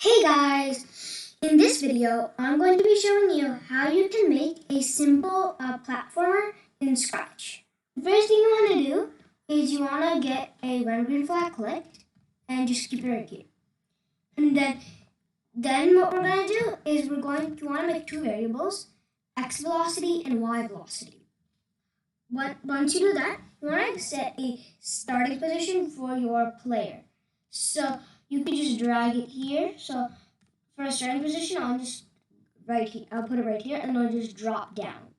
Hey guys! In this video, I'm going to be showing you how you can make a simple platformer in Scratch. The first thing you want to do is you want to get a when green flag clicked and just keep it right here. And then what we're going to do is you want to make two variables, x velocity and y velocity. Once you do that, you want to set a starting position for your player. So you can just drag it here. So for a starting position, I'll put it right here, and it'll just drop down.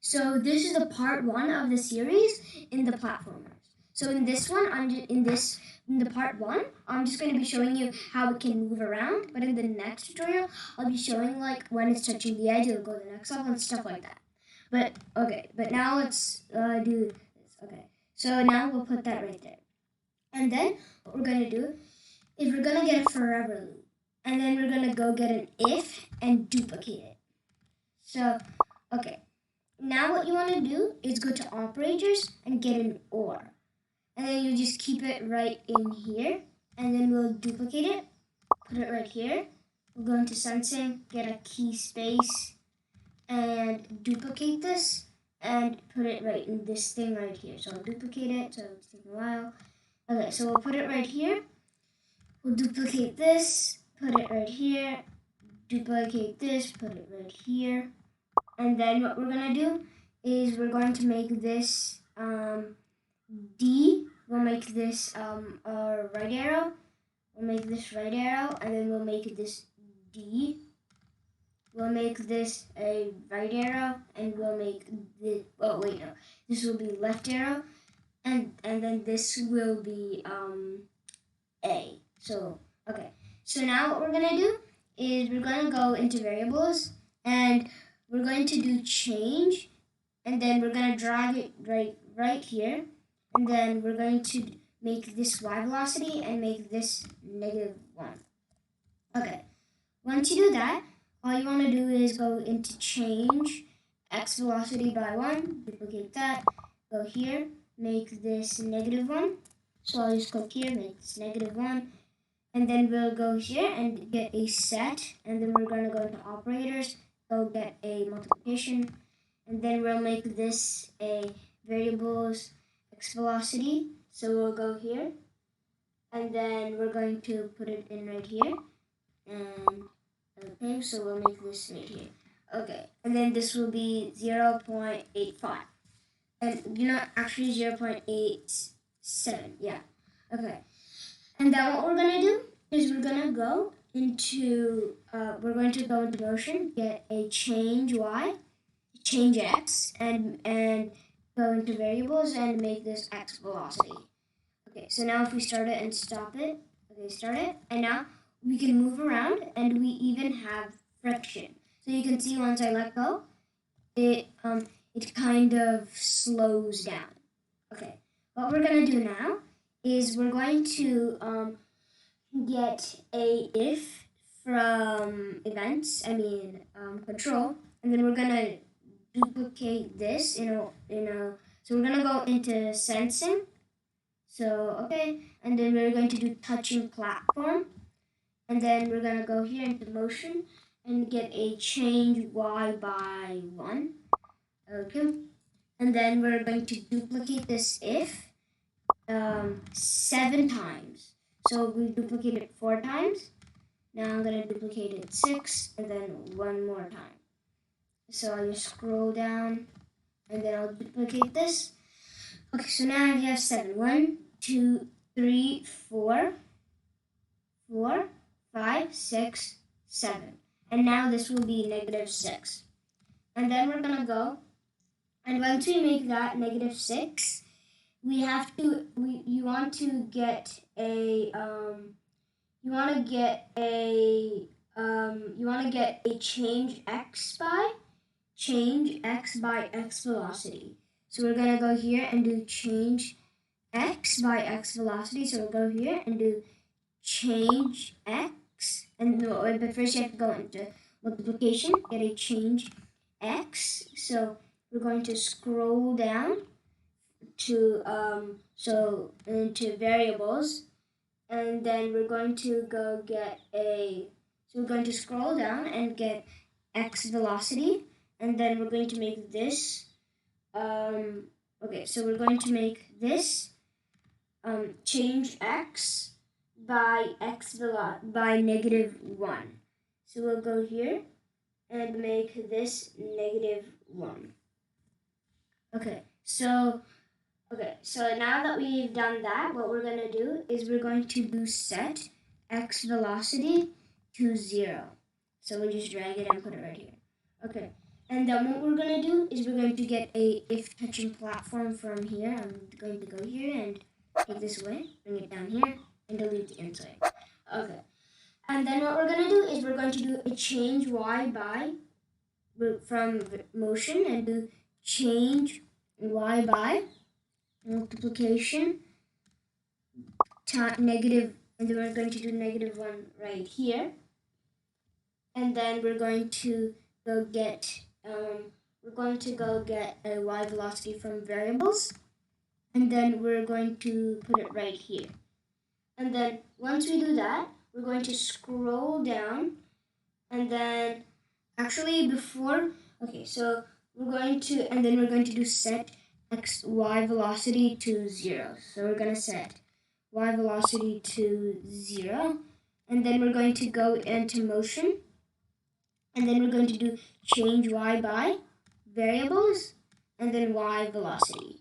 So this is the part 1 of the series in the platformers. So in this one, in the part 1, I'm just going to be showing you how it can move around. But in the next tutorial, I'll be showing like when it's touching the edge, it'll go to the next level and stuff like that. But now let's do this. Okay, so now we'll put that right there. And then what we're going to do is we're going to get a forever loop. And then we're going to go get an if and duplicate it. So, okay. Now what you want to do is go to operators and get an or. And then you just keep it right in here. And then we'll duplicate it. Put it right here. We'll go into sensing, get a key space, and duplicate this. And put it right in this thing right here. So I'll duplicate it, so it's taking a while. Okay, so we'll put it right here. We'll duplicate this, put it right here, duplicate this, put it right here. And then what we're going to do is we're going to make this D. We'll make this a right arrow. We'll make this right arrow, and then we'll make this D. We'll make this a right arrow, and we'll make this, this will be left arrow, and then this will be A. So, okay. So now what we're going to do is we're going to go into variables, and we're going to do change, and then we're going to drag it right here, and then we're going to make this y velocity and make this -1. Okay. Once you do that, all you want to do is go into change x velocity by 1, duplicate that, go here, make this -1. So I'll just click here, make this -1. And then we'll go here and get a set, and then we're going to go into operators, go get a multiplication, and then we'll make this a variables x velocity. So we'll go here, and then we're going to put it in right here, and okay, so we'll make this right here. Okay, and then this will be 0.85, and actually 0.87, yeah, okay. And then what we're going to do is we're going to go into motion, get a change y, change x, and go into variables and make this x velocity. Okay, so now if we start it and stop it, okay, start it, and now we can move around, and we even have friction. So you can see once I let go, it kind of slows down. Okay, what we're going to do now is we're going to get a if from events, control, and then we're going to duplicate this, so we're going to go into sensing, so, okay, and then we're going to do touching platform, and then we're going to go here into motion and get a change y by 1, okay, and then we're going to duplicate this if 7 times. So we duplicate it 4 times. Now I'm going to duplicate it 6, and then 1 more time. So I'll just scroll down, and then I'll duplicate this. Okay, so now we have 7. 1, 2, 3, 4, 5, 6, 7. And now this will be -6. And then we're going to go, and once we make that -6, you want to get a change x by x velocity. So we're gonna go here and do change x by x velocity. So we'll go here and do change x, but first you have to go into multiplication, get a change x. So we're going to scroll down to into variables, and then we're going to go get a So we're going to scroll down and get X velocity, and then we're going to make this. Okay, so we're going to make this change X by by -1. So we'll go here and make this -1. Okay, so now that we've done that, what we're going to do is we're going to do set X velocity to 0. So we'll just drag it and put it right here. Okay, and then what we're going to do is we're going to get a if touching platform from here. I'm going to go here and take this away, bring it down here, and delete the inside. Okay, and then what we're going to do is we're going to do a change Y by from motion and do change Y by multiplication negative, and then we're going to do -1 right here, and then we're going to go get a Y velocity from variables, and then we're going to put it right here. And then once we do that, we're going to scroll down, and then actually before, okay, so we're going to do set Y velocity to 0. So we're going to set Y velocity to 0, and then we're going to go into motion, and then we're going to do change Y by variables, and then Y velocity.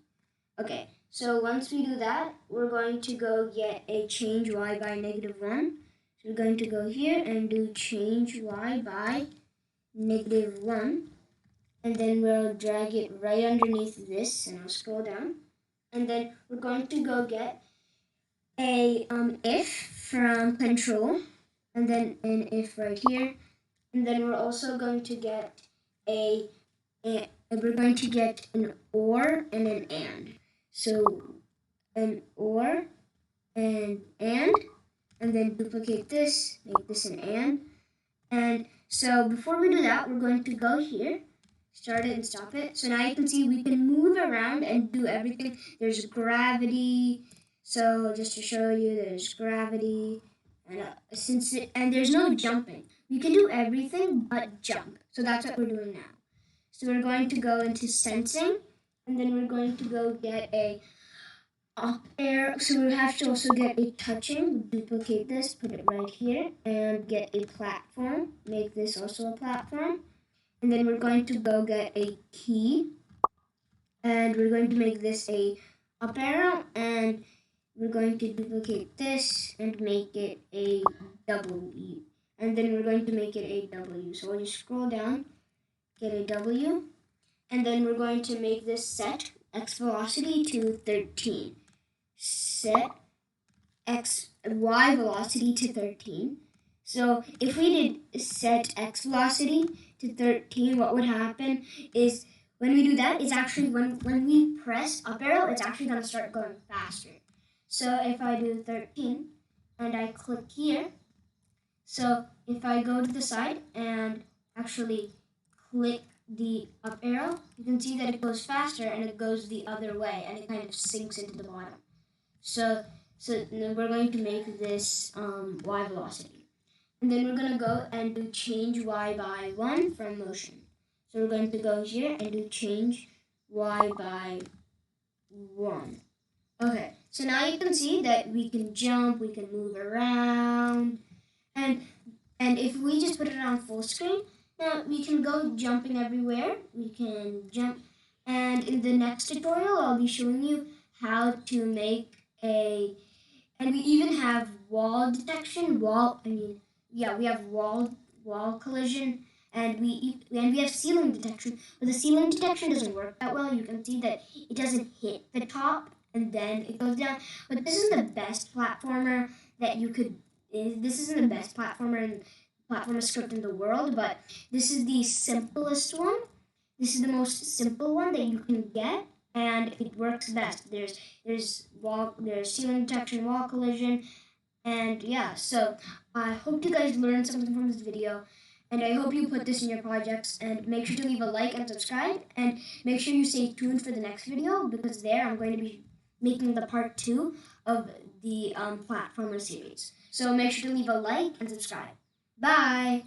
Okay, so once we do that, we're going to go get a change Y by -1. So we're going to go here and do change Y by -1, and then we'll drag it right underneath this, and I'll scroll down, and then we're going to go get a if from control, and then an if right here, and then we're also going to get we're going to get an or and an and. So an or and then duplicate this, make this an and so before we do that, we're going to go here, start it and stop it. So now you can see we can move around and do everything. There's gravity. So just to show you, there's gravity, and there's no jumping. We can do everything but jump. So that's what we're doing now. So we're going to go into sensing, and then we're going to go get a up arrow. So we have to also get a touching. Duplicate this, put it right here, and get a platform. Make this also a platform. And then we're going to go get a key, and we're going to make this a up arrow, and we're going to duplicate this and make it a W, and then we're going to make it a W. So we'll just scroll down, get a W, and then we're going to make this set X velocity to 13. Set Y velocity to 13. So if we did set X velocity to 13, what would happen is when we do that, it's actually when we press up arrow, it's actually going to start going faster. So if I do 13 and I click here, so if I go to the side and actually click the up arrow, you can see that it goes faster and it goes the other way and it kind of sinks into the bottom. So then we're going to make this Y velocity. And then we're going to go and do change Y by 1 from motion. So we're going to go here and do change Y by 1. Okay, so now you can see that we can jump, we can move around, and if we just put it on full screen, now we can go jumping everywhere. We can jump, and in the next tutorial, I'll be showing you how to make and we even have wall detection. We have wall collision, and we have ceiling detection. But the ceiling detection doesn't work that well. You can see that it doesn't hit the top and then it goes down. But this is the best platformer that you could. This isn't the best platformer script in the world, but this is the simplest one. This is the most simple one that you can get, and it works best. There's ceiling detection, wall collision, and yeah. So I hope you guys learned something from this video, and I hope you put this in your projects. And make sure to leave a like and subscribe, and make sure you stay tuned for the next video, because there I'm going to be making the part 2 of the platformer series. So make sure to leave a like and subscribe. Bye!